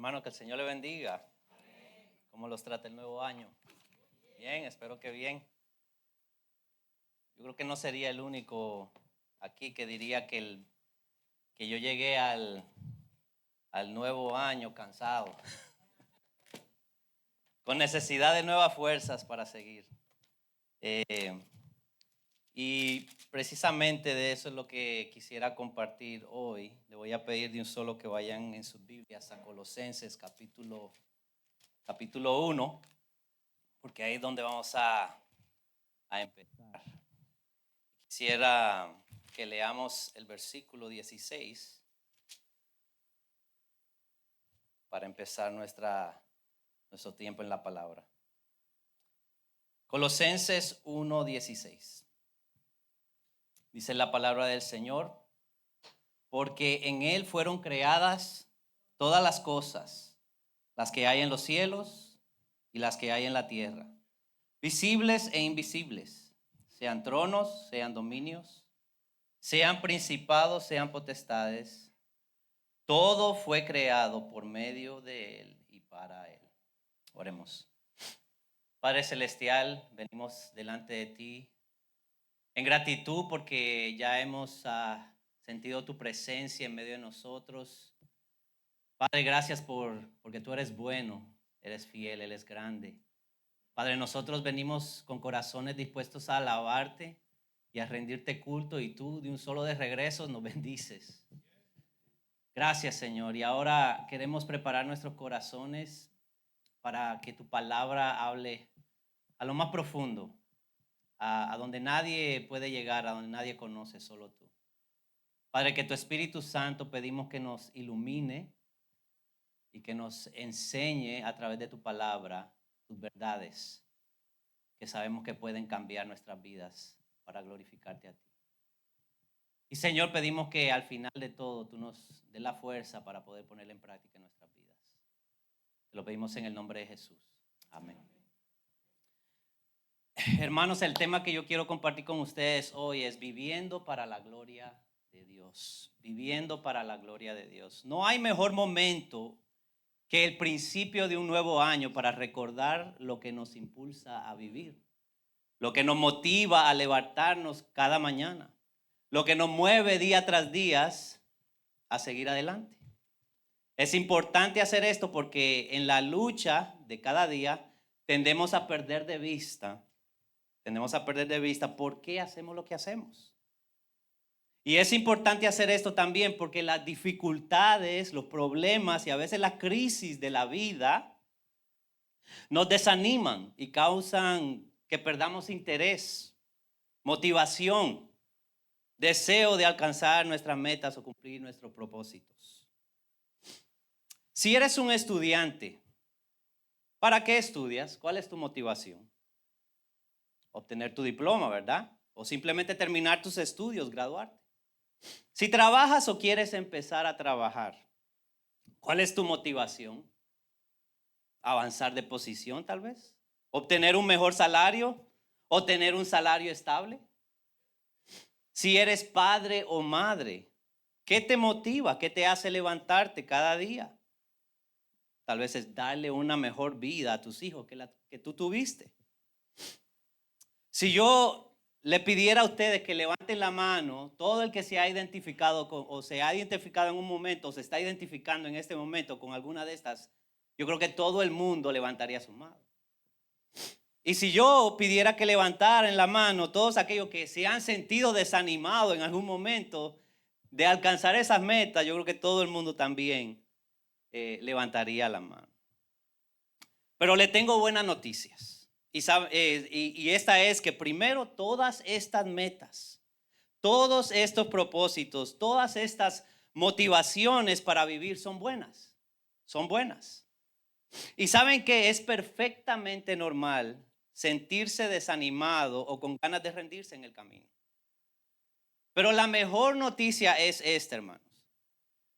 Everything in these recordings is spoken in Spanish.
Hermano, que el Señor le bendiga. ¿Cómo los trata el nuevo año? Bien, espero que bien. Yo creo que no sería el único aquí que diría que yo llegué al nuevo año cansado, con necesidad de nuevas fuerzas para seguir. Y precisamente de eso es lo que quisiera compartir hoy. Le voy a pedir de un solo que vayan en sus Biblias a Colosenses capítulo 1, porque ahí es donde vamos a empezar. Quisiera que leamos el versículo 16 para empezar nuestro tiempo en la palabra. Colosenses 1:16. Dice la palabra del Señor: porque en Él fueron creadas todas las cosas, las que hay en los cielos y las que hay en la tierra, visibles e invisibles, sean tronos, sean dominios, sean principados, sean potestades. Todo fue creado por medio de Él y para Él. Oremos. Padre Celestial, venimos delante de ti en gratitud porque ya hemos sentido tu presencia en medio de nosotros. Padre, gracias porque tú eres bueno, eres fiel, eres grande. Padre, nosotros venimos con corazones dispuestos a alabarte y a rendirte culto, y tú de un solo de regreso nos bendices. Gracias, Señor. Y ahora queremos preparar nuestros corazones para que tu palabra hable a lo más profundo, a donde nadie puede llegar, a donde nadie conoce, solo tú. Padre, que tu Espíritu Santo pedimos que nos ilumine y que nos enseñe a través de tu palabra tus verdades, que sabemos que pueden cambiar nuestras vidas para glorificarte a ti. Y Señor, pedimos que al final de todo tú nos des la fuerza para poder ponerla en práctica en nuestras vidas. Te lo pedimos en el nombre de Jesús. Amén. Hermanos, el tema que yo quiero compartir con ustedes hoy es viviendo para la gloria de Dios. Viviendo para la gloria de Dios. No hay mejor momento que el principio de un nuevo año para recordar lo que nos impulsa a vivir, lo que nos motiva a levantarnos cada mañana, lo que nos mueve día tras día a seguir adelante. Es importante hacer esto porque en la lucha de cada día tendemos a perder de vista por qué hacemos lo que hacemos. Y es importante hacer esto también porque las dificultades, los problemas y a veces las crisis de la vida nos desaniman y causan que perdamos interés, motivación, deseo de alcanzar nuestras metas o cumplir nuestros propósitos. Si eres un estudiante, ¿para qué estudias? ¿Cuál es tu motivación? Obtener tu diploma, ¿verdad? O simplemente terminar tus estudios, graduarte. Si trabajas o quieres empezar a trabajar, ¿cuál es tu motivación? ¿Avanzar de posición tal vez? ¿Obtener un mejor salario? ¿O tener un salario estable? Si eres padre o madre, ¿qué te motiva? ¿Qué te hace levantarte cada día? Tal vez es darle una mejor vida a tus hijos que tú tuviste. Si yo le pidiera a ustedes que levanten la mano, todo el que se ha identificado o se ha identificado en un momento o se está identificando en este momento con alguna de estas, yo creo que todo el mundo levantaría su mano. Y si yo pidiera que levantaran la mano todos aquellos que se han sentido desanimados en algún momento de alcanzar esas metas, yo creo que todo el mundo también levantaría la mano. Pero le tengo buenas noticias. Y esta es que primero todas estas metas, todos estos propósitos, todas estas motivaciones para vivir son buenas. Son buenas. Y saben que es perfectamente normal sentirse desanimado o con ganas de rendirse en el camino. Pero la mejor noticia es esta, hermanos,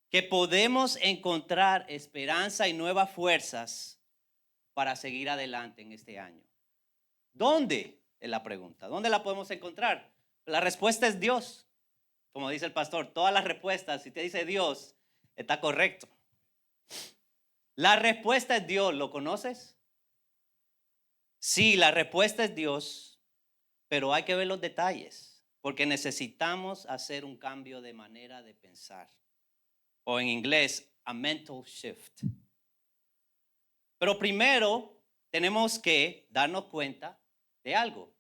que podemos encontrar esperanza y nuevas fuerzas para seguir adelante en este año. ¿Dónde? Es la pregunta. ¿Dónde la podemos encontrar? La respuesta es Dios. Como dice el pastor, todas las respuestas, si te dice Dios, está correcto. La respuesta es Dios, ¿lo conoces? Sí, la respuesta es Dios, pero hay que ver los detalles, porque necesitamos hacer un cambio de manera de pensar, o en inglés, a mental shift. Pero primero tenemos que darnos cuenta de algo,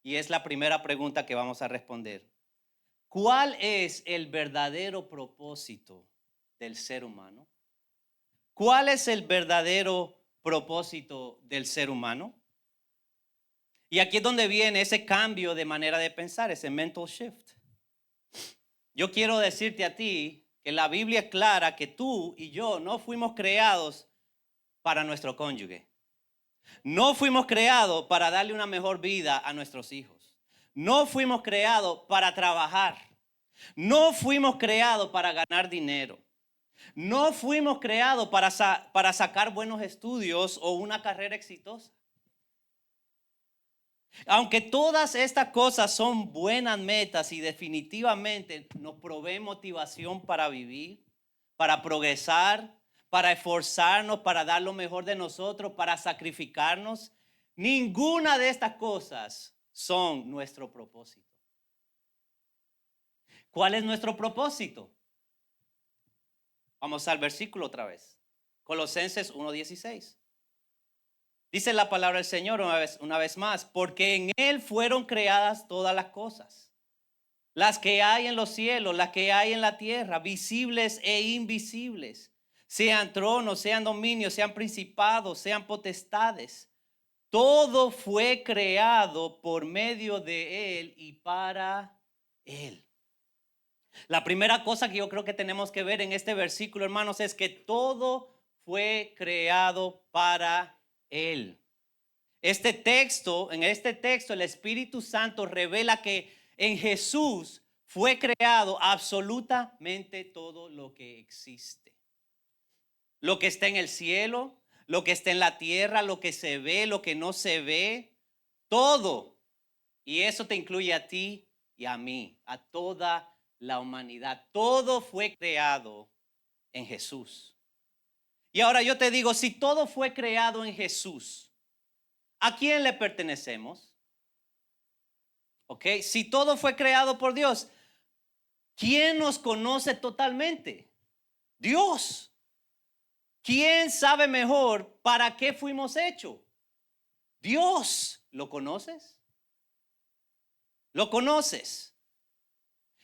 y es la primera pregunta que vamos a responder. ¿Cuál es el verdadero propósito del ser humano? ¿Cuál es el verdadero propósito del ser humano? Y aquí es donde viene ese cambio de manera de pensar, ese mental shift. Yo quiero decirte a ti que la Biblia es clara que tú y yo no fuimos creados para nuestro cónyuge. No fuimos creados para darle una mejor vida a nuestros hijos. No fuimos creados para trabajar. No fuimos creados para ganar dinero. No fuimos creados para sacar buenos estudios o una carrera exitosa. Aunque todas estas cosas son buenas metas y definitivamente nos proveen motivación para vivir, para progresar, para esforzarnos, para dar lo mejor de nosotros, para sacrificarnos, ninguna de estas cosas son nuestro propósito. ¿Cuál es nuestro propósito? Vamos al versículo otra vez. Colosenses 1:16. Dice la palabra del Señor una vez más, porque en Él fueron creadas todas las cosas, las que hay en los cielos, las que hay en la tierra, visibles e invisibles, sean tronos, sean dominios, sean principados, sean potestades. Todo fue creado por medio de Él y para Él. La primera cosa que yo creo que tenemos que ver en este versículo, hermanos, es que todo fue creado para Él. En este texto, el Espíritu Santo revela que en Jesús fue creado absolutamente todo lo que existe. Lo que está en el cielo, lo que está en la tierra, lo que se ve, lo que no se ve, todo. Y eso te incluye a ti y a mí, a toda la humanidad. Todo fue creado en Jesús. Y ahora yo te digo, si todo fue creado en Jesús, ¿a quién le pertenecemos? ¿Ok? Si todo fue creado por Dios, ¿quién nos conoce totalmente? Dios. ¿Quién sabe mejor para qué fuimos hechos? Dios. ¿Lo conoces? ¿Lo conoces?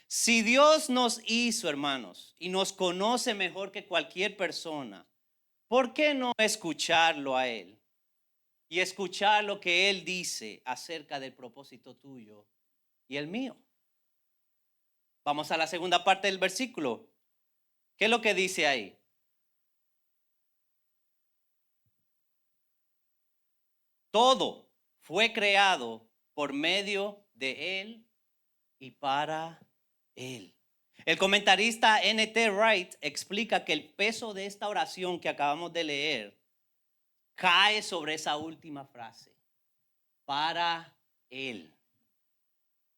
Si Dios nos hizo, hermanos, y nos conoce mejor que cualquier persona, ¿por qué no escucharlo a Él? Y escuchar lo que Él dice acerca del propósito tuyo y el mío. Vamos a la segunda parte del versículo. ¿Qué es lo que dice ahí? Todo fue creado por medio de Él y para Él. El comentarista N.T. Wright explica que el peso de esta oración que acabamos de leer cae sobre esa última frase, para Él.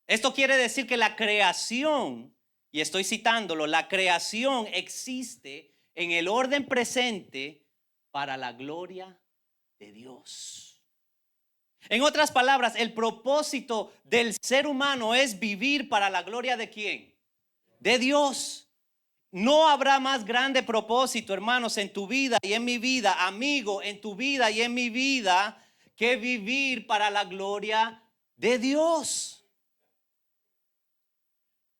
Esto quiere decir que la creación, y estoy citándolo, la creación existe en el orden presente para la gloria de Dios. En otras palabras, el propósito del ser humano es vivir para la gloria de ¿quién? De Dios. No habrá más grande propósito, hermanos, en tu vida y en mi vida, amigo, en tu vida y en mi vida, que vivir para la gloria de Dios.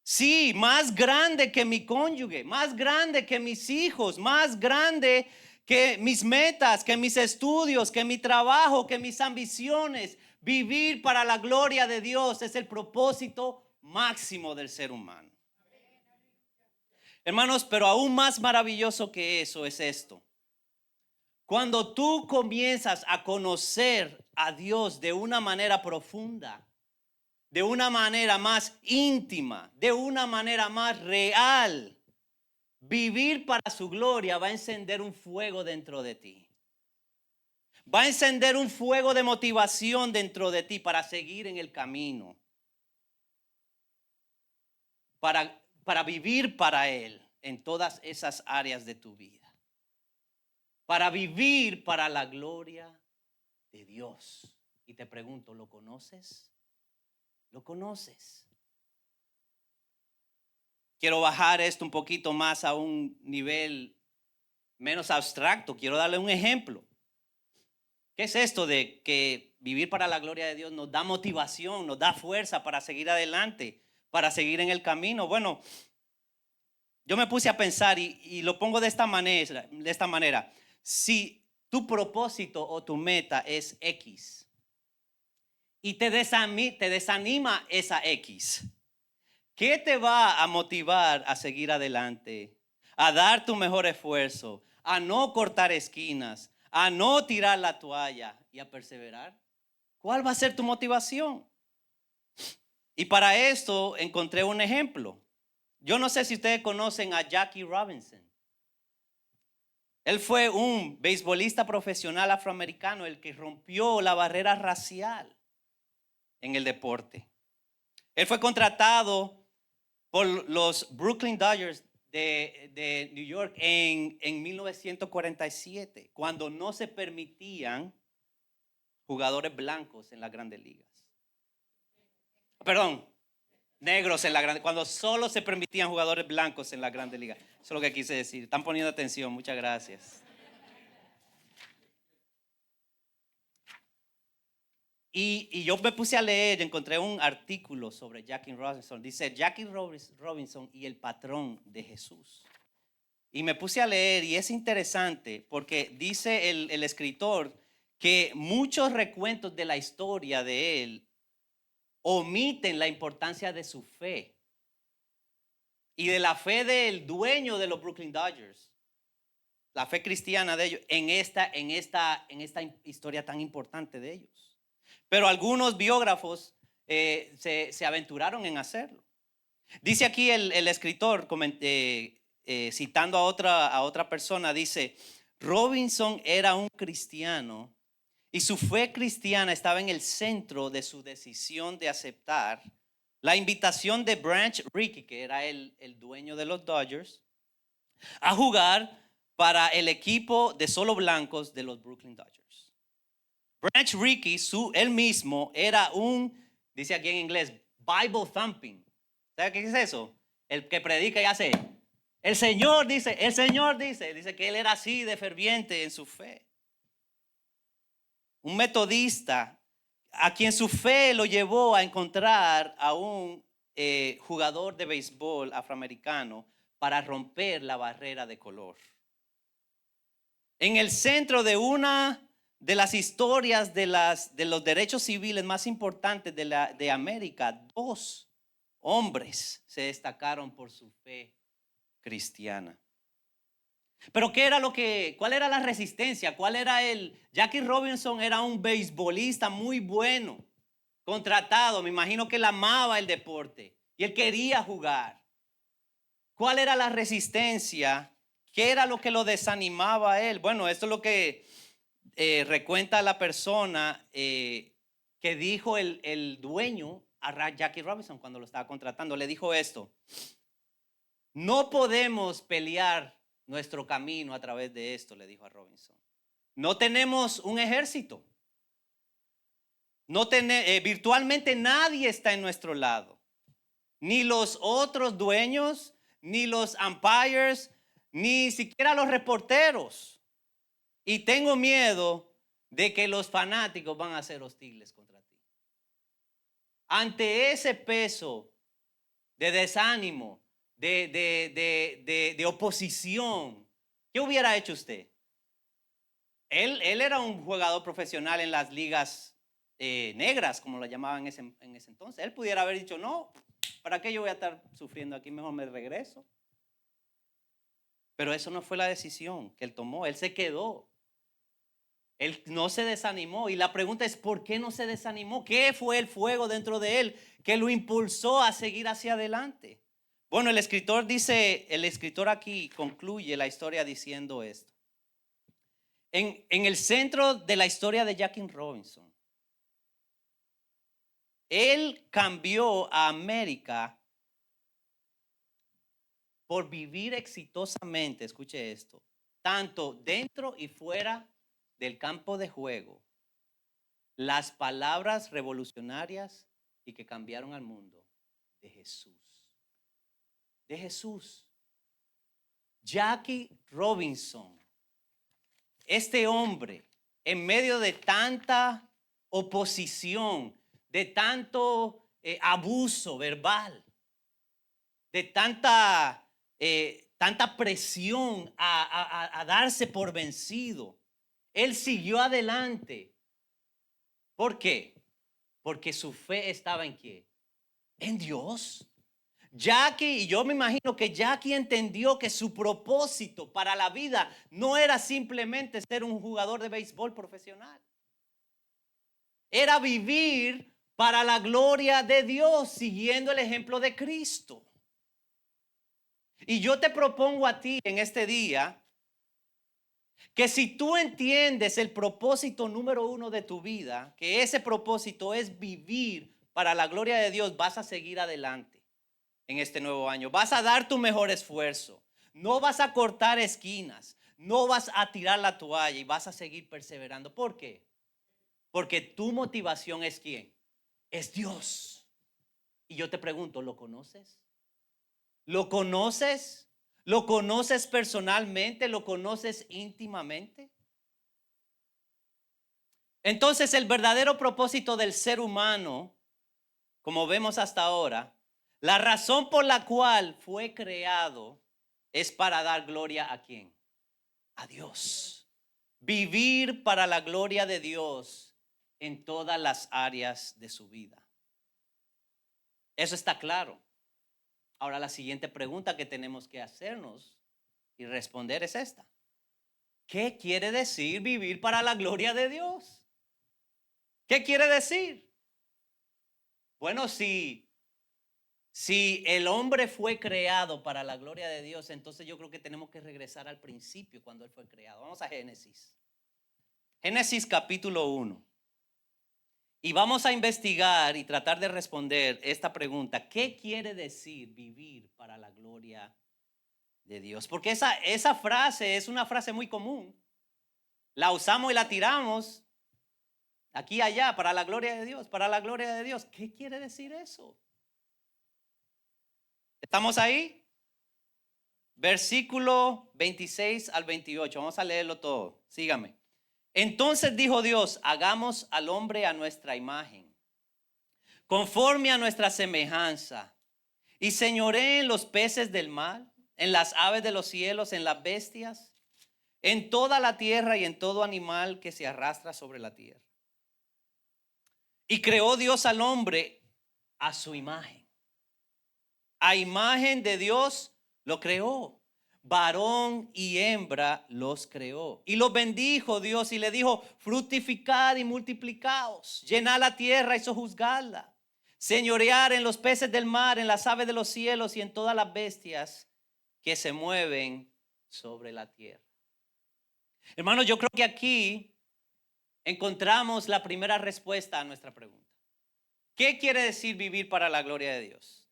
Sí, más grande que mi cónyuge, más grande que mis hijos, más grande que mis metas, que mis estudios, que mi trabajo, que mis ambiciones. Vivir para la gloria de Dios es el propósito máximo del ser humano. Hermanos, pero aún más maravilloso que eso es esto. Cuando tú comienzas a conocer a Dios de una manera profunda, de una manera más íntima, de una manera más real, vivir para su gloria va a encender un fuego dentro de ti. Va a encender un fuego de motivación dentro de ti para seguir en el camino. Para vivir para Él en todas esas áreas de tu vida. para vivir para la gloria de Dios. Y te pregunto, ¿lo conoces? ¿Lo conoces? Quiero bajar esto un poquito más a un nivel menos abstracto. Quiero darle un ejemplo. ¿Qué es esto de que vivir para la gloria de Dios nos da motivación, nos da fuerza para seguir adelante, para seguir en el camino? Bueno, yo me puse a pensar y lo pongo de esta manera. Si tu propósito o tu meta es X y te desanima esa X, ¿qué te va a motivar a seguir adelante? A dar tu mejor esfuerzo, a no cortar esquinas, a no tirar la toalla y a perseverar. ¿Cuál va a ser tu motivación? Y para esto encontré un ejemplo. Yo no sé si ustedes conocen a Jackie Robinson. Él fue un beisbolista profesional afroamericano, el que rompió la barrera racial en el deporte. Él fue contratado por los Brooklyn Dodgers de New York en 1947, cuando no se permitían jugadores blancos en las grandes ligas. Perdón, negros en la grande, cuando solo se permitían jugadores blancos en la grandes ligas. Eso es lo que quise decir. Están poniendo atención, muchas gracias. Y yo me puse a leer, encontré un artículo sobre Jackie Robinson. Dice Jackie Robinson y el patrón de Jesús. Y me puse a leer y es interesante porque dice el escritor que muchos recuentos de la historia de él omiten la importancia de su fe y de la fe del dueño de los Brooklyn Dodgers, la fe cristiana de ellos en esta historia tan importante de ellos. Pero algunos biógrafos se aventuraron en hacerlo. Dice aquí el escritor, citando a otra persona, dice, Robinson era un cristiano y su fe cristiana estaba en el centro de su decisión de aceptar la invitación de Branch Rickey, que era el dueño de los Dodgers, a jugar para el equipo de solo blancos de los Brooklyn Dodgers. Branch Rickey, él mismo, era dice aquí en inglés, Bible thumping. ¿Sabe qué es eso? El que predica y hace, el Señor dice que él era así de ferviente en su fe. Un metodista a quien su fe lo llevó a encontrar a un jugador de béisbol afroamericano para romper la barrera de color. En el centro de una de las historias de los derechos civiles más importantes de América, dos hombres se destacaron por su fe cristiana. Pero ¿cuál era la resistencia? Jackie Robinson era un beisbolista muy bueno, contratado, me imagino que él amaba el deporte y él quería jugar. ¿Cuál era la resistencia? ¿Qué era lo que lo desanimaba a él? Bueno, esto es lo que recuenta la persona que dijo el dueño a Jackie Robinson cuando lo estaba contratando. Le dijo esto: no podemos pelear nuestro camino a través de esto, le dijo a Robinson. No tenemos un ejército. Virtualmente nadie está en nuestro lado. Ni los otros dueños, ni los umpires, ni siquiera los reporteros. Y tengo miedo de que los fanáticos van a ser hostiles contra ti. Ante ese peso de desánimo, de oposición, ¿qué hubiera hecho usted? Él era un jugador profesional en las ligas negras, como lo llamaban en ese entonces. Él pudiera haber dicho, no, ¿para qué yo voy a estar sufriendo aquí? Mejor me regreso. Pero eso no fue la decisión que él tomó. Él se quedó. Él no se desanimó. Y la pregunta es, ¿por qué no se desanimó? ¿Qué fue el fuego dentro de él que lo impulsó a seguir hacia adelante? Bueno, el escritor aquí concluye la historia diciendo esto. En el centro de la historia de Jackie Robinson, él cambió a América por vivir exitosamente, escuche esto, tanto dentro y fuera del campo de juego, las palabras revolucionarias y que cambiaron al mundo de Jesús. De Jesús. Jackie Robinson, este hombre, en medio de tanta oposición, de tanto abuso verbal, de tanta presión a darse por vencido, él siguió adelante. ¿Por qué? Porque su fe estaba ¿en qué? En Dios. Jackie, y yo me imagino que Jackie entendió que su propósito para la vida no era simplemente ser un jugador de béisbol profesional. Era vivir para la gloria de Dios, siguiendo el ejemplo de Cristo. Y yo te propongo a ti en este día que si tú entiendes el propósito número uno de tu vida, que ese propósito es vivir para la gloria de Dios, vas a seguir adelante en este nuevo año. Vas a dar tu mejor esfuerzo. No vas a cortar esquinas. No vas a tirar la toalla y vas a seguir perseverando. ¿Por qué? Porque tu motivación es ¿quién? Es Dios. Y yo te pregunto, ¿lo conoces? ¿Lo conoces? ¿Lo conoces personalmente? ¿Lo conoces íntimamente? Entonces, el verdadero propósito del ser humano, como vemos hasta ahora, la razón por la cual fue creado es para dar gloria ¿a quién? A Dios. Vivir para la gloria de Dios en todas las áreas de su vida. Eso está claro. Ahora la siguiente pregunta que tenemos que hacernos y responder es esta. ¿Qué quiere decir vivir para la gloria de Dios? ¿Qué quiere decir? Bueno, si el hombre fue creado para la gloria de Dios, entonces yo creo que tenemos que regresar al principio cuando él fue creado. Vamos a Génesis. Génesis capítulo 1. Y vamos a investigar y tratar de responder esta pregunta. ¿Qué quiere decir vivir para la gloria de Dios? Porque esa frase es una frase muy común. La usamos y la tiramos aquí y allá para la gloria de Dios, para la gloria de Dios. ¿Qué quiere decir eso? ¿Estamos ahí? Versículo 26 al 28. Vamos a leerlo todo. Sígame. Entonces dijo Dios, hagamos al hombre a nuestra imagen, conforme a nuestra semejanza, y señoree en los peces del mar, en las aves de los cielos, en las bestias, en toda la tierra y en todo animal que se arrastra sobre la tierra. Y creó Dios al hombre a su imagen. A imagen de Dios lo creó. Varón y hembra los creó. Y los bendijo Dios y le dijo, fructificad y multiplicaos, llenad la tierra y sojuzgadla, señorear en los peces del mar, en las aves de los cielos y en todas las bestias que se mueven sobre la tierra. Hermanos, yo creo que aquí encontramos la primera respuesta a nuestra pregunta. ¿Qué quiere decir vivir para la gloria de Dios?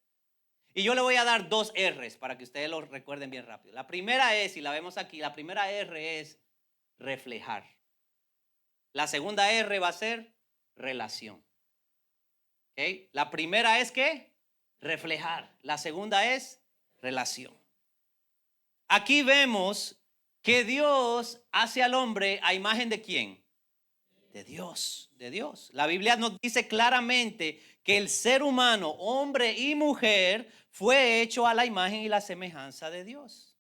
Y yo le voy a dar dos R's para que ustedes lo recuerden bien rápido. La primera es, y la vemos aquí, la primera R es reflejar. La segunda R va a ser relación. ¿Okay? La primera es ¿qué? Reflejar. La segunda es relación. Aquí vemos que Dios hace al hombre a imagen de ¿quién? De Dios, de Dios. La Biblia nos dice claramente que el ser humano, hombre y mujer, fue hecho a la imagen y la semejanza de Dios.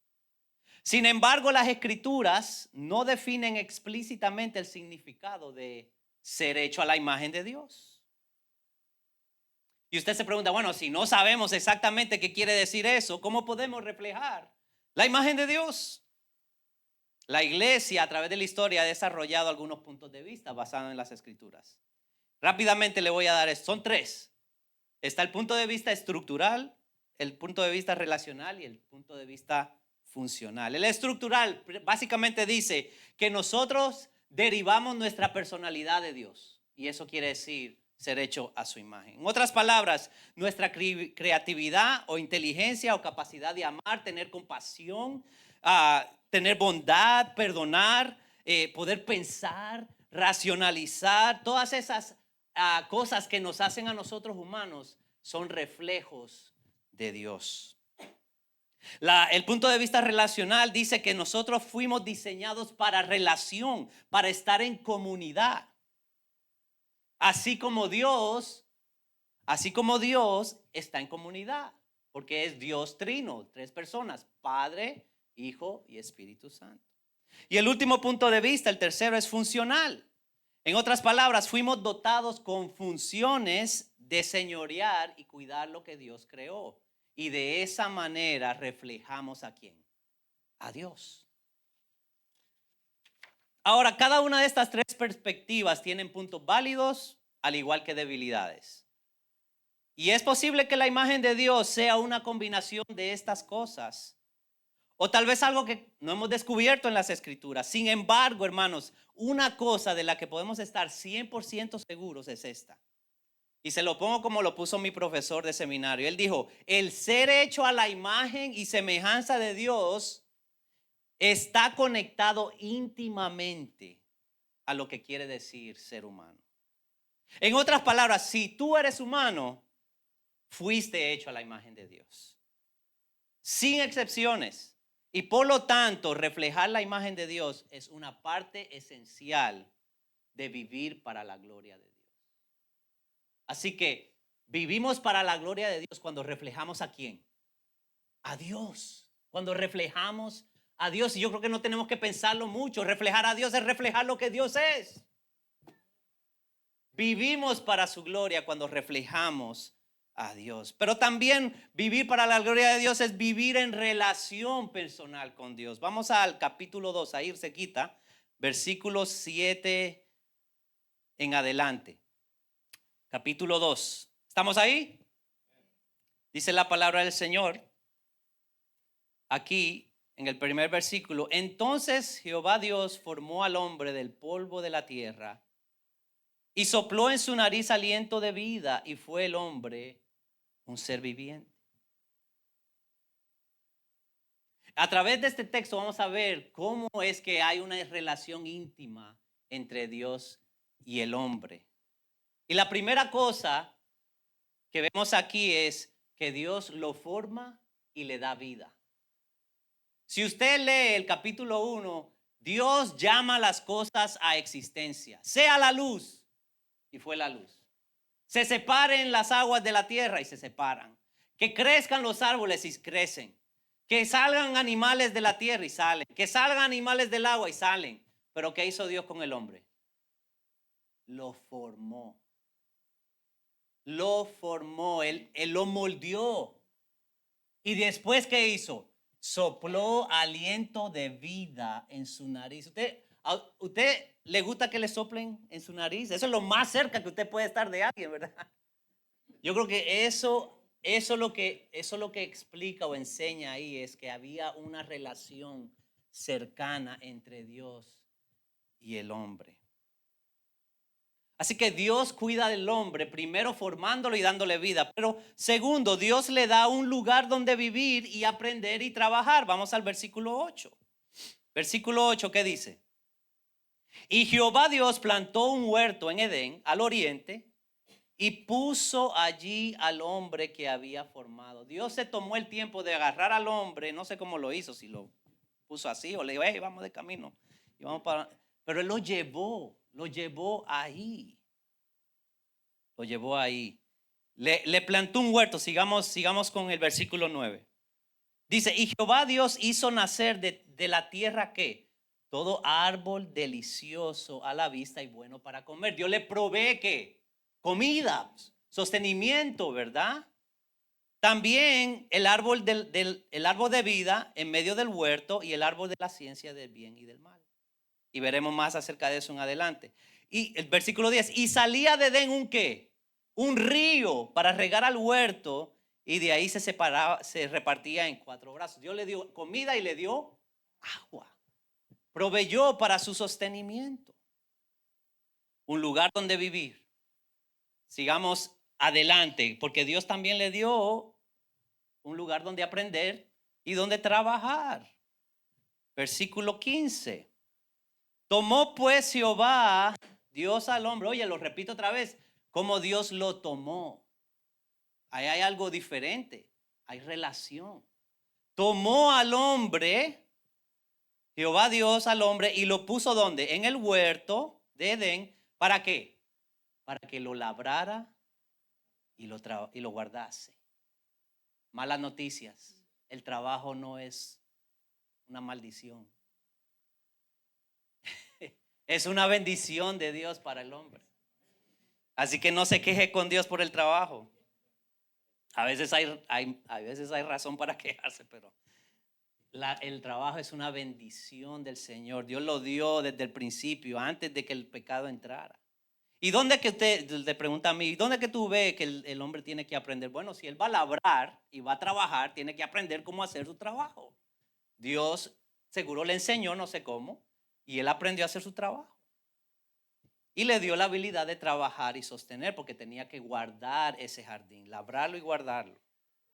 Sin embargo, las escrituras no definen explícitamente el significado de ser hecho a la imagen de Dios. Y usted se pregunta, bueno, si no sabemos exactamente qué quiere decir eso, ¿cómo podemos reflejar la imagen de Dios? La iglesia a través de la historia ha desarrollado algunos puntos de vista basados en las escrituras. Rápidamente le voy a dar, son tres. Está el punto de vista estructural, el punto de vista relacional y el punto de vista funcional. El estructural básicamente dice que nosotros derivamos nuestra personalidad de Dios. Y eso quiere decir ser hecho a su imagen. En otras palabras, nuestra creatividad o inteligencia o capacidad de amar, tener compasión, tener bondad, perdonar, poder pensar, racionalizar. Todas esas cosas que nos hacen a nosotros humanos son reflejos de Dios. El punto de vista relacional dice que nosotros fuimos diseñados para relación, para estar en comunidad. Así como Dios está en comunidad, porque es Dios trino, 3 personas, Padre, Hijo y Espíritu Santo. Y el último punto de vista, el tercero, es funcional. En otras palabras, fuimos dotados con funciones de señorear y cuidar lo que Dios creó. Y de esa manera reflejamos ¿a quién? A Dios. Ahora, cada una de estas 3 perspectivas tienen puntos válidos, al igual que debilidades. Y es posible que la imagen de Dios sea una combinación de estas cosas. O tal vez algo que no hemos descubierto en las Escrituras. Sin embargo, hermanos, una cosa de la que podemos estar 100% seguros es esta. Y se lo pongo como lo puso mi profesor de seminario. Él dijo, el ser hecho a la imagen y semejanza de Dios está conectado íntimamente a lo que quiere decir ser humano. En otras palabras, si tú eres humano, fuiste hecho a la imagen de Dios. Sin excepciones. Y por lo tanto, reflejar la imagen de Dios es una parte esencial de vivir para la gloria de Dios. Así que vivimos para la gloria de Dios cuando reflejamos ¿a quién? A Dios. Cuando reflejamos a Dios. Y yo creo que no tenemos que pensarlo mucho. Reflejar a Dios es reflejar lo que Dios es. Vivimos para su gloria cuando reflejamos a Dios. Pero también vivir para la gloria de Dios es vivir en relación personal con Dios. Vamos al capítulo 2, ahí se quita, versículos 7 en adelante. Capítulo 2. ¿Estamos ahí? Dice la palabra del Señor aquí en el primer versículo. Entonces Jehová Dios formó al hombre del polvo de la tierra y sopló en su nariz aliento de vida, y fue el hombre un ser viviente. A través de este texto vamos a ver cómo es que hay una relación íntima entre Dios y el hombre. Y la primera cosa que vemos aquí es que Dios lo forma y le da vida. Si usted lee el capítulo 1, Dios llama las cosas a existencia. Sea la luz, y fue la luz. Se separen las aguas de la tierra, y se separan. Que crezcan los árboles, y crecen. Que salgan animales de la tierra, y salen. Que salgan animales del agua, y salen. Pero ¿qué hizo Dios con el hombre? Lo formó. Lo formó, él lo moldeó. Y después, ¿qué hizo? Sopló aliento de vida en su nariz. ¿A usted le gusta que le soplen en su nariz? Eso es lo más cerca que usted puede estar de alguien, ¿verdad? Yo creo que eso lo que explica o enseña ahí es que había una relación cercana entre Dios y el hombre. Así que Dios cuida del hombre, primero formándolo y dándole vida. Pero segundo, Dios le da un lugar donde vivir y aprender y trabajar. Vamos al versículo 8. Versículo 8, ¿qué dice? Y Jehová Dios plantó un huerto en Edén, al oriente, y puso allí al hombre que había formado. Dios se tomó el tiempo de agarrar al hombre, no sé cómo lo hizo, si lo puso así o le dijo, hey, vamos de camino. Y vamos para... Pero él lo llevó ahí. Lo llevó ahí. Le plantó un huerto. Sigamos con el versículo 9. Dice, y Jehová Dios hizo nacer de la tierra ¿qué? Todo árbol delicioso a la vista y bueno para comer. Dios le provee ¿qué? Comida, sostenimiento, ¿verdad? También el árbol el árbol de vida en medio del huerto y el árbol de la ciencia del bien y del mal. Y veremos más acerca de eso en adelante. Y el versículo 10, y salía de Edén un ¿qué? Un río para regar al huerto, y de ahí se separaba, se repartía en 4 brazos. Dios le dio comida y le dio agua. Proveyó para su sostenimiento. Un lugar donde vivir. Sigamos adelante, porque Dios también le dio un lugar donde aprender y donde trabajar. Versículo 15. Tomó pues Jehová, Dios al hombre. Oye, lo repito otra vez. Como Dios lo tomó. Ahí hay algo diferente. Hay relación. Tomó al hombre, Jehová Dios al hombre, y lo puso ¿dónde? En el huerto de Edén. ¿Para qué? Para que lo labrara y lo guardase. Malas noticias. El trabajo no es una maldición. Es una bendición de Dios para el hombre. Así que no se queje con Dios por el trabajo. A veces hay razón para quejarse, pero el trabajo es una bendición del Señor. Dios lo dio desde el principio, antes de que el pecado entrara. ¿Y dónde que usted le pregunta a mí, dónde que tú ves que el hombre tiene que aprender? Bueno, si él va a labrar y va a trabajar, tiene que aprender cómo hacer su trabajo. Dios seguro le enseñó, no sé cómo, y él aprendió a hacer su trabajo. Y le dio la habilidad de trabajar y sostener, porque tenía que guardar ese jardín, labrarlo y guardarlo.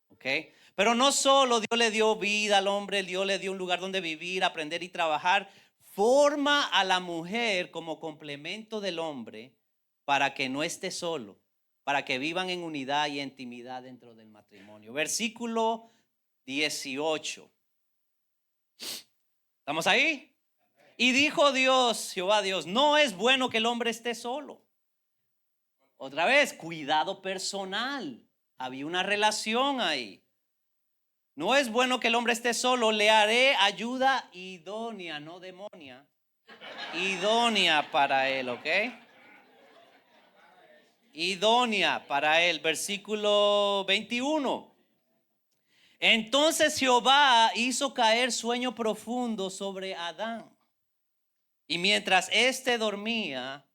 ¿Ok? Pero no solo Dios le dio vida al hombre, Dios le dio un lugar donde vivir, aprender y trabajar. Forma a la mujer como complemento del hombre para que no esté solo, para que vivan en unidad y intimidad dentro del matrimonio. Versículo 18. ¿Estamos ahí? Y dijo Dios, Jehová Dios, no es bueno que el hombre esté solo. Otra vez, cuidado personal. Había una relación ahí. No es bueno que el hombre esté solo, le haré ayuda idónea, no demonia. Idónea para él, ¿ok? Idónea para él. Versículo 21. Entonces Jehová hizo caer sueño profundo sobre Adán. Y mientras éste dormía,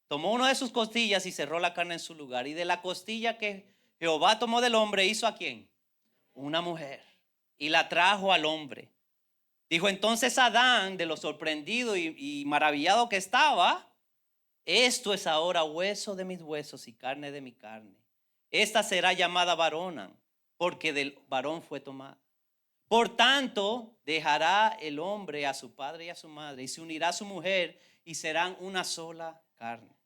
tomó una de sus costillas y cerró la carne en su lugar. Y de la costilla que Jehová tomó del hombre, ¿hizo a quién? Una mujer. Y la trajo al hombre. Dijo entonces Adán, de lo sorprendido y maravillado que estaba, esto es ahora hueso de mis huesos y carne de mi carne. Esta será llamada varona, porque del varón fue tomada. Por tanto, dejará el hombre a su padre y a su madre y se unirá a su mujer y serán una sola carne.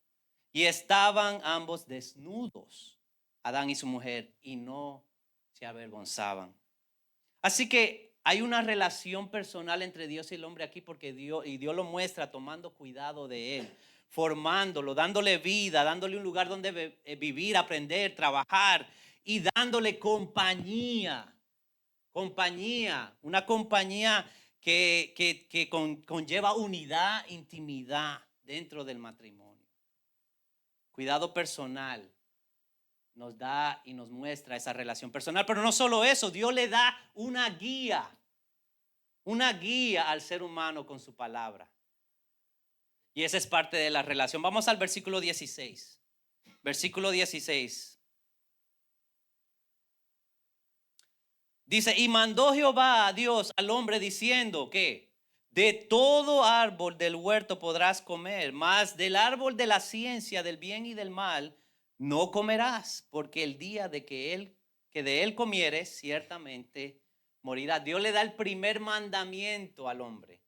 Y estaban ambos desnudos, Adán y su mujer, y no se avergonzaban. Así que hay una relación personal entre Dios y el hombre aquí porque Dios lo muestra tomando cuidado de él, formándolo, dándole vida, dándole un lugar donde vivir, aprender, trabajar y dándole compañía. Una compañía que conlleva unidad, intimidad dentro del matrimonio. Cuidado personal nos da y nos muestra esa relación personal. Pero no solo eso, Dios le da una guía al ser humano con su palabra. Y esa es parte de la relación. Vamos al versículo 16. Versículo 16. Dice, y mandó Jehová a Dios al hombre diciendo que de todo árbol del huerto podrás comer, mas del árbol de la ciencia del bien y del mal no comerás, porque el día de que de él comieres, ciertamente morirás. Dios le da el primer mandamiento al hombre.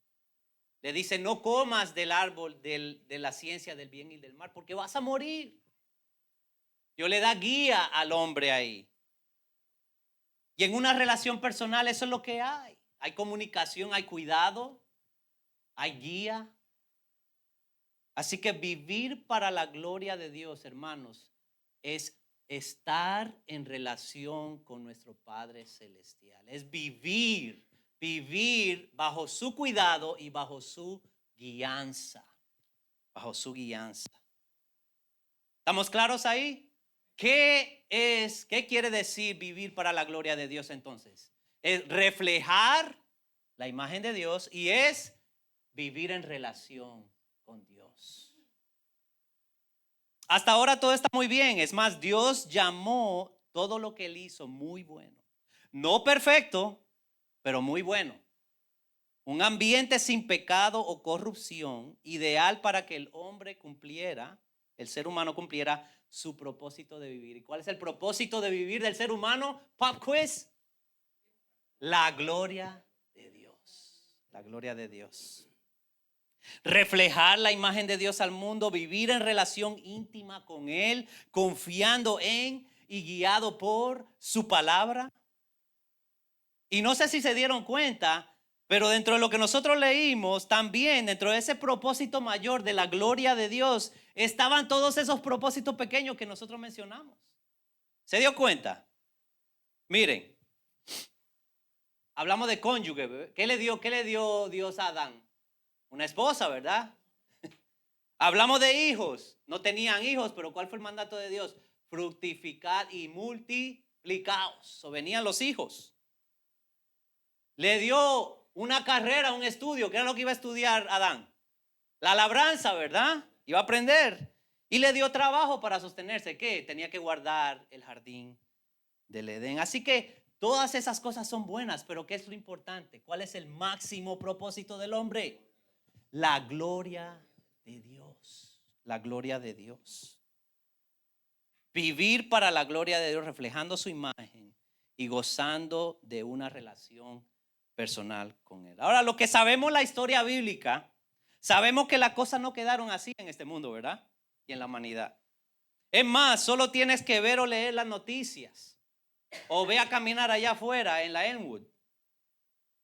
Le dice, no comas del árbol de la ciencia del bien y del mal, porque vas a morir. Dios le da guía al hombre ahí. Y en una relación personal eso es lo que hay. Hay comunicación, hay cuidado, hay guía. Así que vivir para la gloria de Dios, hermanos, es estar en relación con nuestro Padre Celestial. Es vivir bajo su cuidado y bajo su guianza. Bajo su guianza. ¿Estamos claros ahí? ¿Qué quiere decir vivir para la gloria de Dios entonces? Es reflejar la imagen de Dios y es vivir en relación con Dios. Hasta ahora todo está muy bien. Es más, Dios llamó todo lo que él hizo muy bueno. No perfecto, pero muy bueno. Un ambiente sin pecado o corrupción, ideal para que el hombre cumpliera, el ser humano cumpliera su propósito de vivir. ¿Y cuál es el propósito de vivir del ser humano? Pop quiz. La gloria de Dios. La gloria de Dios. Reflejar la imagen de Dios al mundo, vivir en relación íntima con Él, confiando en y guiado por su palabra. Y no sé si se dieron cuenta, pero dentro de lo que nosotros leímos, también dentro de ese propósito mayor de la gloria de Dios, estaban todos esos propósitos pequeños que nosotros mencionamos. ¿Se dio cuenta? Miren, hablamos de cónyuge. ¿Qué le dio Dios a Adán? Una esposa, ¿verdad? Hablamos de hijos. No tenían hijos, pero ¿cuál fue el mandato de Dios? Fructificad y multiplicaos. O venían los hijos. Le dio una carrera, un estudio. ¿Qué era lo que iba a estudiar Adán? La labranza, ¿verdad? Iba a aprender. Y le dio trabajo para sostenerse. ¿Qué? Tenía que guardar el jardín del Edén. Así que todas esas cosas son buenas, pero ¿qué es lo importante? ¿Cuál es el máximo propósito del hombre? La gloria de Dios. La gloria de Dios. Vivir para la gloria de Dios, reflejando su imagen y gozando de una relación personal con Él. Ahora, lo que sabemos la historia bíblica, sabemos que las cosas no quedaron así en este mundo, ¿verdad? Y en la humanidad. Es más, solo tienes que ver o leer las noticias o ve a caminar allá afuera en la Elmwood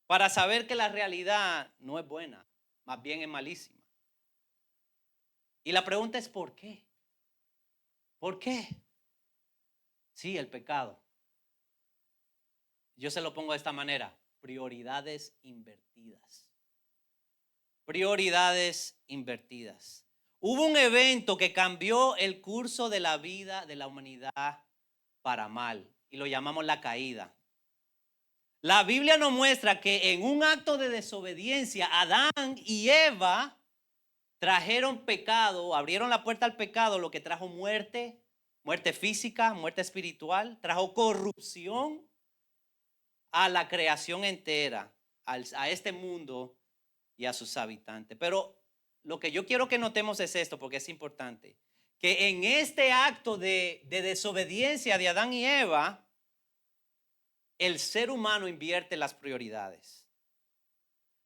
para saber que la realidad no es buena, más bien es malísima. Y la pregunta es ¿por qué? ¿Por qué? Sí, el pecado. Yo se lo pongo de esta manera: prioridades invertidas. Prioridades invertidas. Hubo un evento que cambió el curso de la vida de la humanidad para mal y lo llamamos la caída. La Biblia nos muestra que en un acto de desobediencia, Adán y Eva trajeron pecado, abrieron la puerta al pecado, lo que trajo muerte, muerte física, muerte espiritual, trajo corrupción a la creación entera, a este mundo y a sus habitantes. Pero lo que yo quiero que notemos es esto, porque es importante, que en este acto de desobediencia de Adán y Eva, el ser humano invierte las prioridades.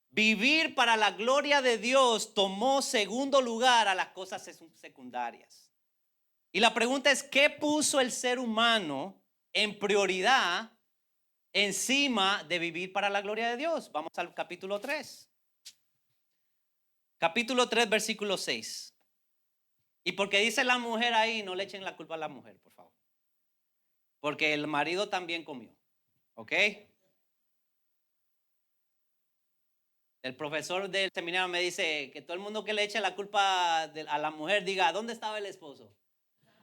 Vivir para la gloria de Dios tomó segundo lugar a las cosas secundarias. Y la pregunta es, ¿qué puso el ser humano en prioridad encima de vivir para la gloria de Dios? Vamos al capítulo 3. Capítulo 3, versículo 6. Y porque dice la mujer ahí, no le echen la culpa a la mujer, por favor. Porque el marido también comió. ¿Ok? El profesor del seminario me dice que todo el mundo que le eche la culpa a la mujer diga, ¿dónde estaba el esposo?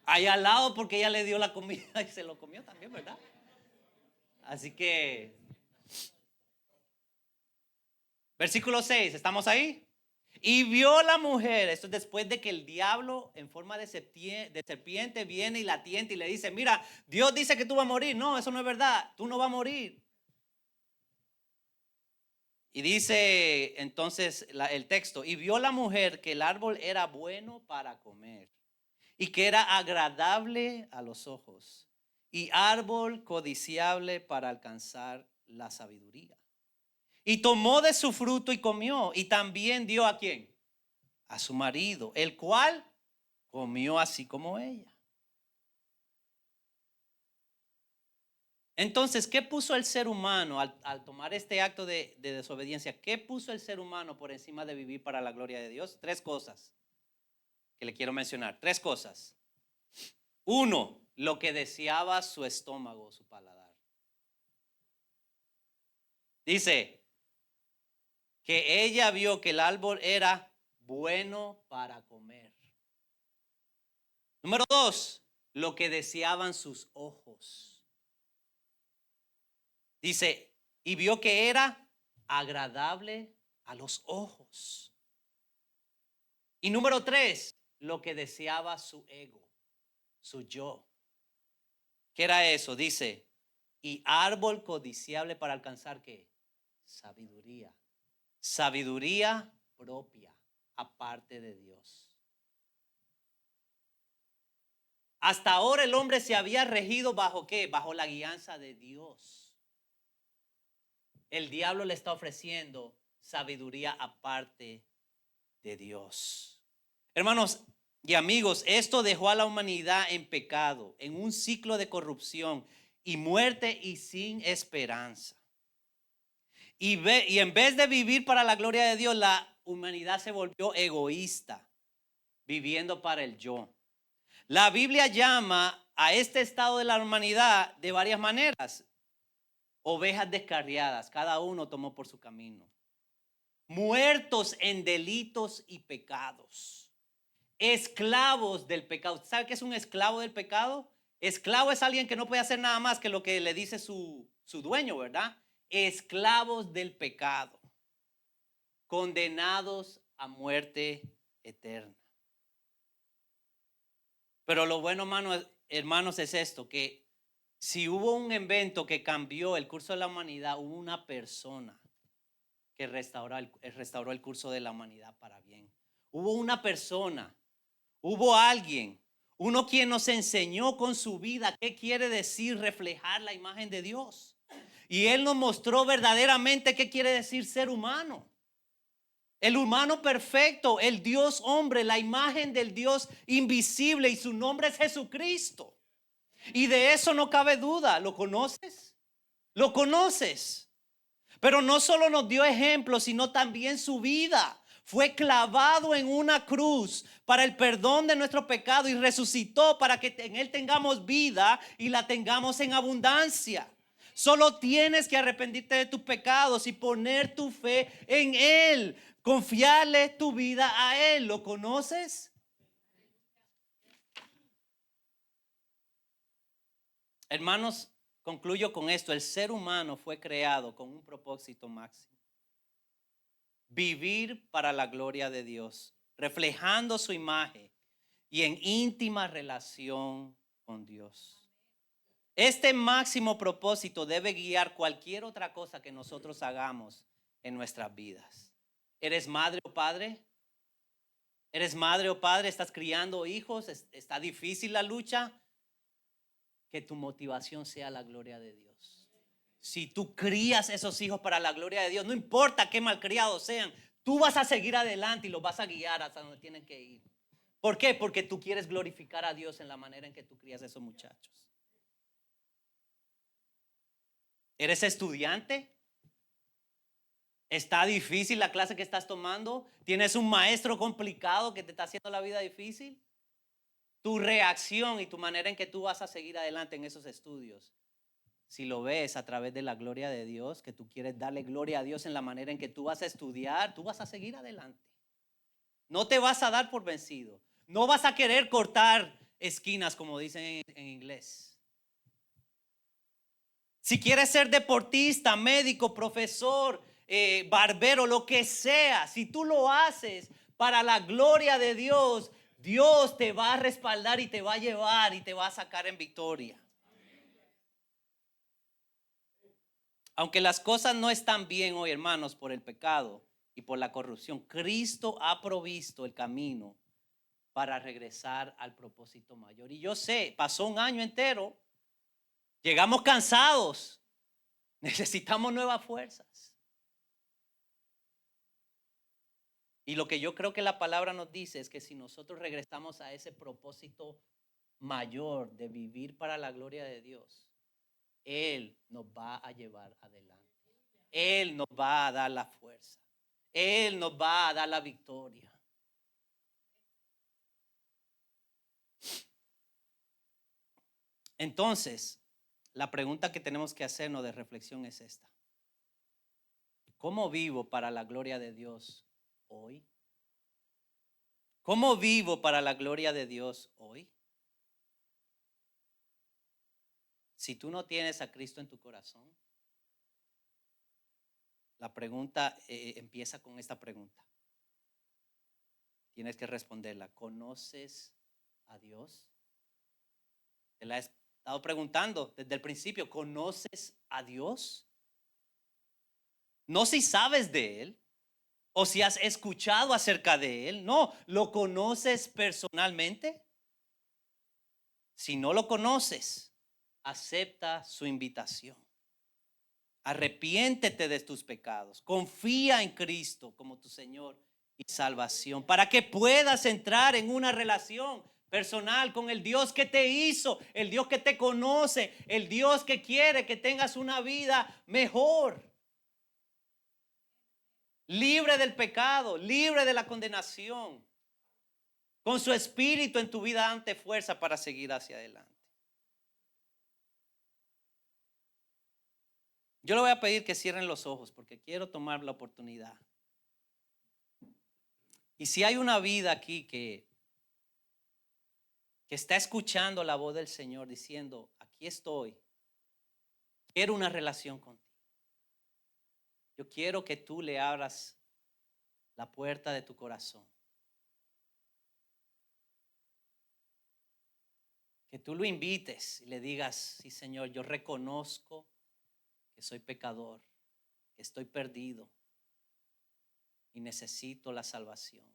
Ahí al lado, porque ella le dio la comida y se lo comió también, ¿verdad? Así que, versículo 6, ¿estamos ahí? Y vio la mujer, esto es después de que el diablo en forma de serpiente viene y la tienta y le dice, mira, Dios dice que tú vas a morir. No, eso no es verdad, tú no vas a morir. Y dice entonces el texto, y vio la mujer que el árbol era bueno para comer y que era agradable a los ojos y árbol codiciable para alcanzar la sabiduría. Y tomó de su fruto y comió, y también dio ¿a quién? A su marido, el cual comió así como ella. Entonces, ¿qué puso el ser humano al tomar este acto de desobediencia? ¿Qué puso el ser humano por encima de vivir para la gloria de Dios? Tres cosas que le quiero mencionar. Tres cosas. Uno, lo que deseaba su estómago, su paladar. Dice que ella vio que el árbol era bueno para comer. Número dos, lo que deseaban sus ojos. Dice, y vio que era agradable a los ojos. Y número tres, lo que deseaba su ego, su yo. ¿Qué era eso? Dice, y árbol codiciable para alcanzar ¿qué? Sabiduría. Sabiduría propia, aparte de Dios. Hasta ahora el hombre se había regido bajo ¿qué? Bajo la guianza de Dios. El diablo le está ofreciendo sabiduría aparte de Dios. Hermanos y amigos, esto dejó a la humanidad en pecado, en un ciclo de corrupción y muerte y sin esperanza. Y en vez de vivir para la gloria de Dios, la humanidad se volvió egoísta, viviendo para el yo. La Biblia llama a este estado de la humanidad de varias maneras. Ovejas descarriadas, cada uno tomó por su camino. Muertos en delitos y pecados. Esclavos del pecado. ¿Sabe qué es un esclavo del pecado? Esclavo es alguien que no puede hacer nada más que lo que le dice su dueño, ¿verdad? Esclavos del pecado. Condenados a muerte eterna. Pero lo bueno, hermanos, es esto, que si hubo un evento que cambió el curso de la humanidad, hubo una persona que restauró el curso de la humanidad para bien. Hubo una persona, hubo alguien, uno quien nos enseñó con su vida qué quiere decir reflejar la imagen de Dios. Y Él nos mostró verdaderamente qué quiere decir ser humano. El humano perfecto, el Dios hombre, la imagen del Dios invisible, y su nombre es Jesucristo. Y de eso no cabe duda. ¿Lo conoces? ¿Lo conoces? Pero no solo nos dio ejemplo, sino también su vida. Fue clavado en una cruz para el perdón de nuestro pecado y resucitó para que en Él tengamos vida y la tengamos en abundancia. Solo tienes que arrepentirte de tus pecados y poner tu fe en Él. Confiarle tu vida a Él. ¿Lo conoces? Hermanos, concluyo con esto. El ser humano fue creado con un propósito máximo. Vivir para la gloria de Dios, reflejando su imagen y en íntima relación con Dios. Este máximo propósito debe guiar cualquier otra cosa que nosotros hagamos en nuestras vidas. ¿Eres madre o padre? ¿Eres madre o padre? ¿Estás criando hijos? ¿Está difícil la lucha? Que tu motivación sea la gloria de Dios. Si tú crías esos hijos para la gloria de Dios, no importa qué malcriados sean, tú vas a seguir adelante y los vas a guiar hasta donde tienen que ir. ¿Por qué? Porque tú quieres glorificar a Dios en la manera en que tú crías a esos muchachos. ¿Eres estudiante? ¿Está difícil la clase que estás tomando? ¿Tienes un maestro complicado que te está haciendo la vida difícil? Tu reacción y tu manera en que tú vas a seguir adelante en esos estudios, si lo ves a través de la gloria de Dios, que tú quieres darle gloria a Dios en la manera en que tú vas a estudiar, tú vas a seguir adelante. No te vas a dar por vencido. No vas a querer cortar esquinas, como dicen en inglés. Si quieres ser deportista, médico, profesor, barbero, lo que sea, si tú lo haces para la gloria de Dios, Dios te va a respaldar y te va a llevar y te va a sacar en victoria. Aunque las cosas no están bien hoy, hermanos, por el pecado y por la corrupción, Cristo ha provisto el camino para regresar al propósito mayor. Y yo sé, pasó un año entero, llegamos cansados, necesitamos nuevas fuerzas. Y lo que yo creo que la palabra nos dice es que si nosotros regresamos a ese propósito mayor de vivir para la gloria de Dios, Él nos va a llevar adelante. Él nos va a dar la fuerza. Él nos va a dar la victoria. Entonces, la pregunta que tenemos que hacernos de reflexión es esta. ¿Cómo vivo para la gloria de Dios hoy? ¿Cómo vivo para la gloria de Dios hoy? Si tú no tienes a Cristo en tu corazón, la pregunta empieza con esta pregunta. Tienes que responderla. ¿Conoces a Dios? Te la he estado preguntando desde el principio. ¿Conoces a Dios? No si sabes de Él o si has escuchado acerca de Él. No, ¿lo conoces personalmente? Si no lo conoces, acepta su invitación. Arrepiéntete de tus pecados. Confía en Cristo como tu Señor y salvación para que puedas entrar en una relación personal con el Dios que te hizo, el Dios que te conoce, el Dios que quiere que tengas una vida mejor, libre del pecado, libre de la condenación, con su espíritu en tu vida dándote fuerza para seguir hacia adelante. Yo le voy a pedir que cierren los ojos porque quiero tomar la oportunidad. Y si hay una vida aquí que está escuchando la voz del Señor diciendo, aquí estoy, quiero una relación contigo. Yo quiero que tú le abras la puerta de tu corazón. Que tú lo invites y le digas, sí Señor, yo reconozco que soy pecador, que estoy perdido y necesito la salvación.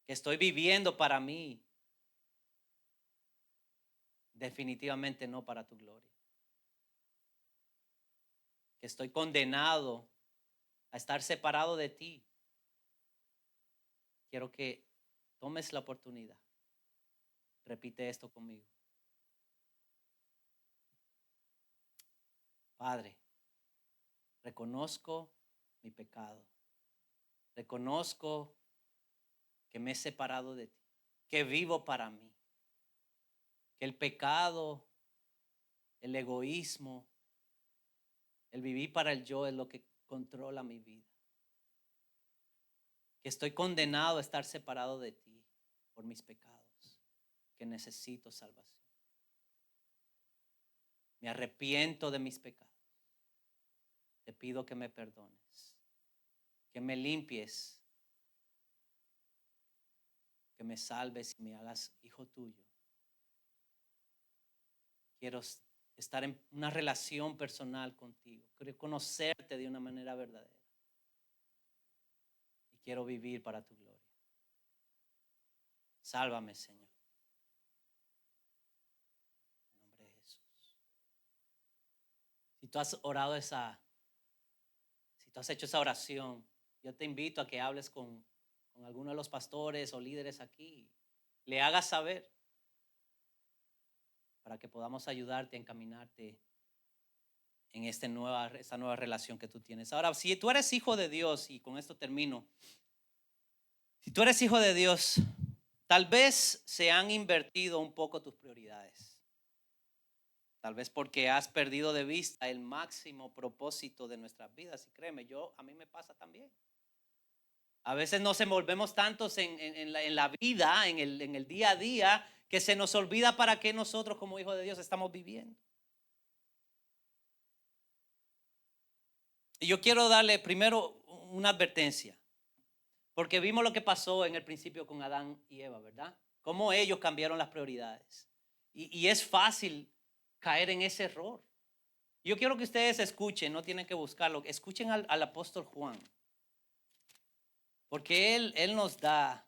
Que estoy viviendo para mí, definitivamente no para tu gloria. Que estoy condenado a estar separado de ti. Quiero que tomes la oportunidad. Repite esto conmigo. Padre, reconozco mi pecado. Reconozco que me he separado de ti, que vivo para mí, que el pecado, el egoísmo, el vivir para el yo es lo que controla mi vida. Que estoy condenado a estar separado de ti por mis pecados, que necesito salvación. Me arrepiento de mis pecados. Te pido que me perdones, que me limpies, que me salves y me hagas hijo tuyo. Quiero estar en una relación personal contigo. Quiero conocerte de una manera verdadera. Y quiero vivir para tu gloria. Sálvame, Señor. En nombre de Jesús. Si tú has orado si tú has hecho esa oración, yo te invito a que hables con alguno de los pastores o líderes aquí. Le hagas saber para que podamos ayudarte a encaminarte en esta nueva relación que tú tienes. Ahora, si tú eres hijo de Dios, y con esto termino, si tú eres hijo de Dios, tal vez se han invertido un poco tus prioridades. Tal vez porque has perdido de vista el máximo propósito de nuestras vidas. Y créeme, a mí me pasa también. A veces nos envolvemos tantos en la vida, en el día a día, que se nos olvida para qué nosotros como hijos de Dios estamos viviendo. Y yo quiero darle primero una advertencia, porque vimos lo que pasó en el principio con Adán y Eva, ¿verdad? Cómo ellos cambiaron las prioridades. Y es fácil caer en ese error. Yo quiero que ustedes escuchen, no tienen que buscarlo, escuchen al apóstol Juan, porque él nos da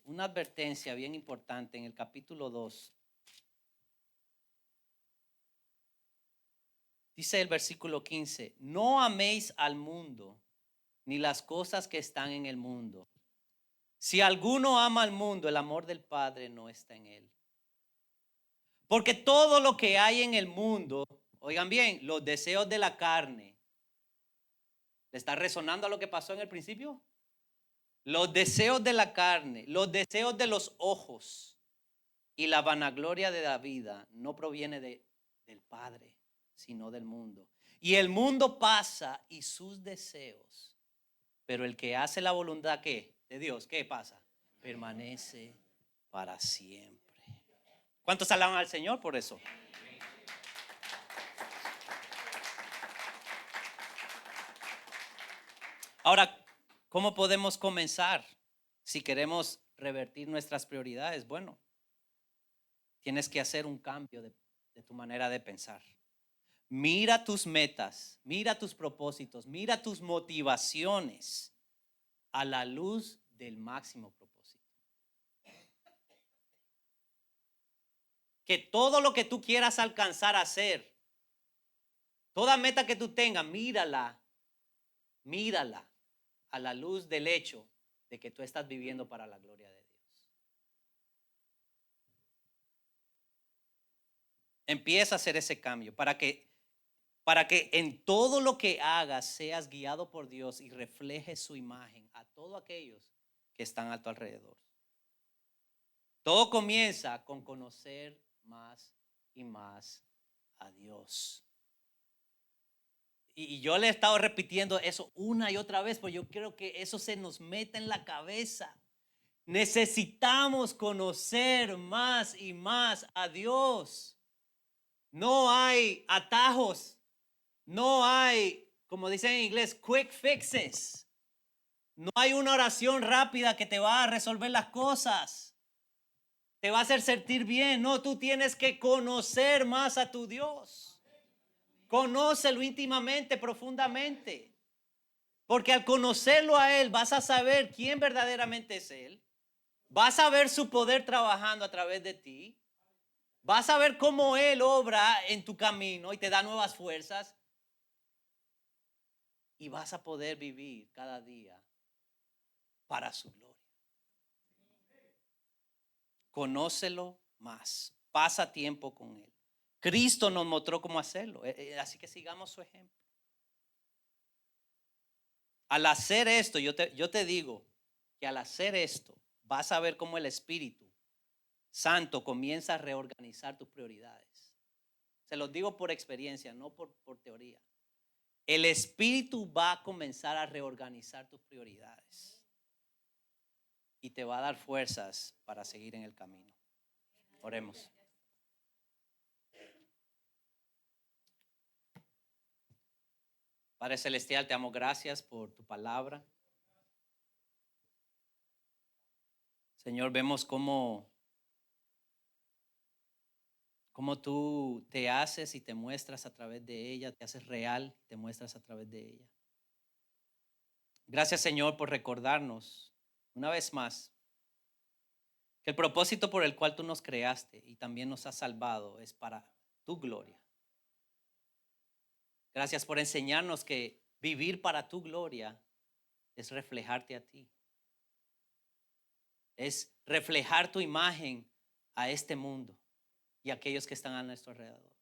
una advertencia bien importante en el capítulo 2. Dice el versículo 15, no améis al mundo ni las cosas que están en el mundo. Si alguno ama al mundo, el amor del Padre no está en él. Porque todo lo que hay en el mundo, oigan bien, los deseos de la carne, ¿le está resonando a lo que pasó en el principio? Los deseos de la carne, los deseos de los ojos y la vanagloria de la vida no proviene del Padre, sino del mundo. Y el mundo pasa y sus deseos, pero el que hace la voluntad ¿qué? De Dios, ¿qué pasa? Permanece para siempre. ¿Cuántos alaban al Señor por eso? Ahora, ¿cómo podemos comenzar si queremos revertir nuestras prioridades? Bueno, tienes que hacer un cambio de tu manera de pensar. Mira tus metas, mira tus propósitos, mira tus motivaciones a la luz del máximo propósito. Que todo lo que tú quieras alcanzar a hacer Toda meta que tú tengas, mírala a la luz del hecho de que tú estás viviendo para la gloria de Dios. Empieza a hacer ese cambio para que en todo lo que hagas seas guiado por Dios y reflejes su imagen a todos aquellos que están a tu alrededor. Todo comienza con conocer más y más a Dios. Y yo le he estado repitiendo eso una y otra vez, porque yo creo que eso se nos mete en la cabeza. Necesitamos conocer más y más a Dios. No hay atajos, no hay, como dicen en inglés, quick fixes. No hay una oración rápida que te va a resolver las cosas, te va a hacer sentir bien. No, tú tienes que conocer más a tu Dios. Conócelo íntimamente, profundamente. Porque al conocerlo a Él vas a saber quién verdaderamente es Él. Vas a ver su poder trabajando a través de ti. Vas a ver cómo Él obra en tu camino y te da nuevas fuerzas. Y vas a poder vivir cada día para su gloria. Conócelo más. Pasa tiempo con Él. Cristo nos mostró cómo hacerlo. Así que sigamos su ejemplo. Al hacer esto, yo te digo que al hacer esto, vas a ver cómo el Espíritu Santo comienza a reorganizar tus prioridades. Se los digo por experiencia, no por teoría. El Espíritu va a comenzar a reorganizar tus prioridades y te va a dar fuerzas para seguir en el camino. Oremos. Padre Celestial, te damos gracias por tu palabra. Señor, vemos cómo tú te haces y te muestras a través de ella, te haces real, te muestras a través de ella. Gracias, Señor, por recordarnos una vez más que el propósito por el cual tú nos creaste y también nos has salvado es para tu gloria. Gracias por enseñarnos que vivir para tu gloria es reflejarte a ti. Es reflejar tu imagen a este mundo y a aquellos que están a nuestro alrededor.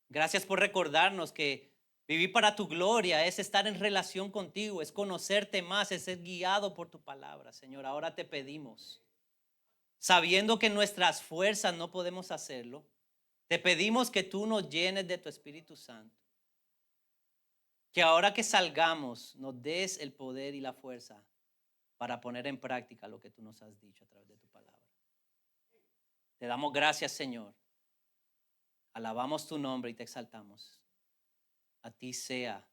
Gracias por recordarnos que vivir para tu gloria es estar en relación contigo, es conocerte más, es ser guiado por tu palabra. Señor, ahora te pedimos, sabiendo que nuestras fuerzas no podemos hacerlo, te pedimos que tú nos llenes de tu Espíritu Santo. Que ahora que salgamos nos des el poder y la fuerza para poner en práctica lo que tú nos has dicho a través de tu palabra. Te damos gracias, Señor. Alabamos tu nombre y te exaltamos. A ti sea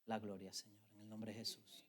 la gloria, Señor, en el nombre de Jesús.